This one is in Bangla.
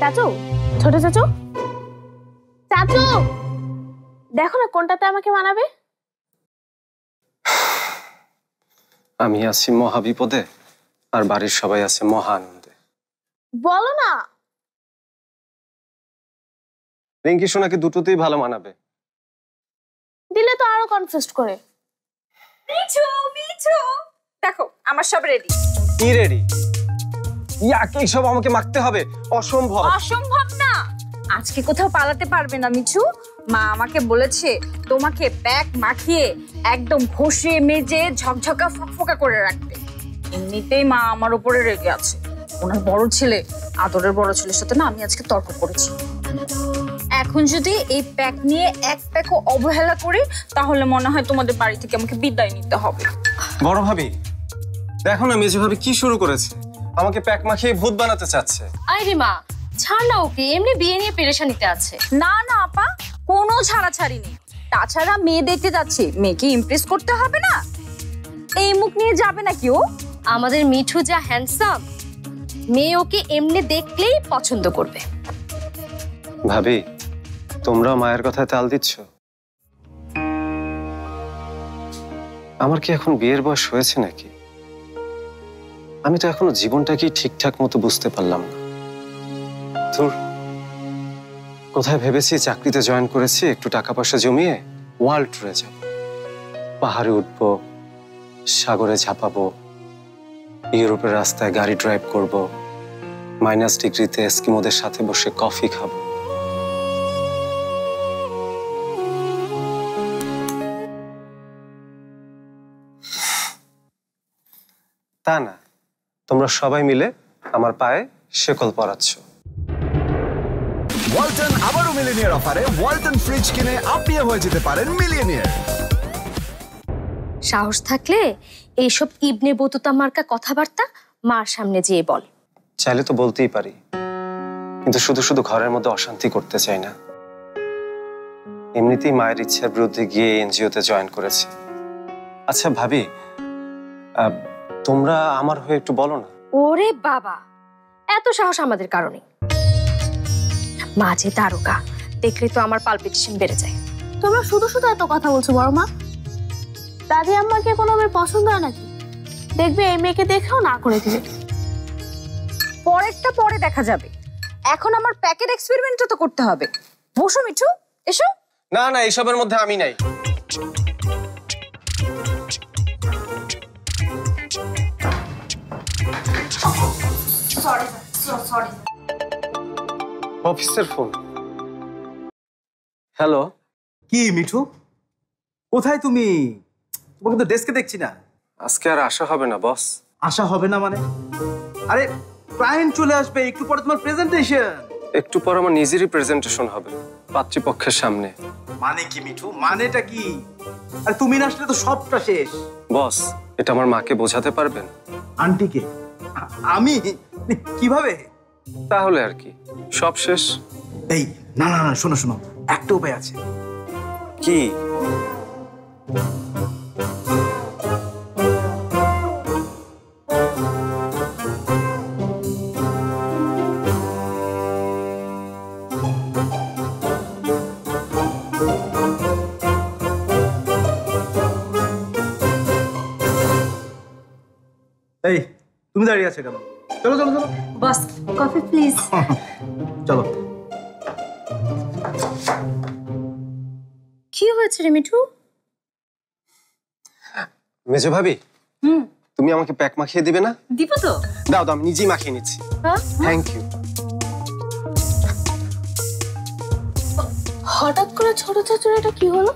চাচু, ছোট চাচু, চাচু দেখো না কোনটাতে আমাকে মানাবে। আমি আছি মহা বিপদে আর বাড়ির সবাই আছে মহা আনন্দে। বলো না। রিঙ্কি সোনাকে দুটোতেই ভালো মানাবে। দিলে তো আরো কনফিউজ করে। মিঠু মিঠু দেখো আমার সব রেডি। কি রেডি? ইয়াকে সব আমাকে মাখতে হবে? অসম্ভব। অসম্ভব না, আজকে কোথাও পালাতে পারবে না মিঠু। মা আমাকে বলেছে তোমাকে প্যাক মাখিয়ে একদম ঘষে মেজে ঝকঝকা ফকফকা করে রাখতে। এমনিতেই মা আমার উপরে রেগে আছে। ওনার বড় ছেলে, আদরের বড় ছেলের সাথে না আমি আজকে তর্ক করেছি। এখন যদি এই প্যাক নিয়ে এক প্যাকও অবহেলা করি তাহলে মনে হয় তোমাদের বাড়ি থেকে আমাকে বিদায় নিতে হবে। বড় ভাবি দেখো না মেজো ভাবি কি শুরু করেছে, আমাকে প্যাক মাখিয়ে ভূত বানাতে চাচ্ছে। আরে মা ছাড় না ওকে, এমনি বিয়ে নিয়ে পেরেশানিতে আছে। না না আপা, কোনো ছাড়াছাড়ি নেই। তাছাড়া মেয়ে দেখতে যাচ্ছে, মেয়েকে ইমপ্রেস করতে হবে না? এই মুখ নিয়ে যাবে নাকি ও? আমাদের মিঠু যা হ্যান্ডসাম, মেয়ে ওকে এমনি দেখলেই পছন্দ করবে। ভাবি তোমরা মায়ের কথায় তাল দিচ্ছ। আমার কি এখন বিয়ের বয়স হয়েছে নাকি? আমি তো এখনো জীবনটাকে ঠিকঠাক মতো বুঝতে পারলাম না। ধুর, কোথায় ভেবেছি চাকরিতে জয়েন করেছি একটু টাকা পয়সা জমিয়ে ওয়ার্ল্ড ট্যুরে যাব, পাহাড়ে উঠবো, সাগরে ঝাঁপাবো, ইউরোপের রাস্তায় গাড়ি ড্রাইভ করব, মাইনাস ডিগ্রিতে এস্কিমোদের সাথে বসে কফি খাবো। তা না, তোমরা সবাই মিলে আমার পায়ে শেকল পরাচ্ছ। ওয়ালটন আবারও মিলিনিয়ার অফারে ওয়ালটন ফ্রিজ কিনে আপনিও হয়ে যেতে পারেন মিলিয়নিয়ার। সাহস থাকলে এইসব ইবনে বতুতা মার্কা কথাবার্তা মার সামনে যেয়ে বল। চাইলে তো বলতেই পারি, কিন্তু শুধু শুধু ঘরের মধ্যে অশান্তি করতে চাই না। এমনিতেই মায়ের ইচ্ছার বিরুদ্ধে গিয়ে এনজিওতে জয়েন করেছি। আচ্ছা ভাবি, তোমরা আমার হয়ে একটু বলো না। ওরে বাবা, এত সাহস আমাদের কারণে? মা যে তারকা, দেখলে তো আমার পালপিটেশন বেড়ে যায়। তোমরা শুধু শুধু এত কথা বলছো বড় মা। দাদি আম্মাকে কোনো মেয়ে পছন্দ হয় নাকি? দেখবে এই মেয়েকে দেখেও না করে দিবে। পরেরটা পরে দেখা যাবে, এখন আমার প্যাকেট এক্সপেরিমেন্টটা তো করতে হবে। বসো মিঠু, এসো। না না, এইসবের মধ্যে আমি নাই। অফিসের ফোন। হ্যালো। কি মিঠু, কোথায় তুমি? তোমাকে তো ডেস্কে দেখছি না। আজকে আর আশা হবে না বস। আশা হবে না মানে? আরে ক্লায়েন্ট চলে আসবে, একটু পরে তোমার প্রেজেন্টেশন। একটু পর আমার নিজেরই প্রেজেন্টেশন হবে পাত্রীপক্ষের সামনে। মানে কি মিঠু, মানেটা কি? আরে তুমি না আসলে তো সবটা শেষ। বস, এটা আমার মাকে বোঝাতে পারবেন? আন্টিকে? আমি কিভাবে? তাহলে আর কি, সব শেষ। এই না না না, শোনো শোনো, একটা উপায় আছে। কি? এই তুমি দাঁড়িয়ে আছো কেন? চলো চলো চলো। বস কফি প্লিজ। চলো। কি হয়েছে রে মিঠু? মেজো ভাবি, তুমি আমাকে প্যাক মাখিয়ে দিবে না? দিব তো। দাও দাও, আমি নিজেই মাখিয়ে নিচ্ছি। Thank you. হঠাৎ করে ছোট চাচুর এটা কি হলো?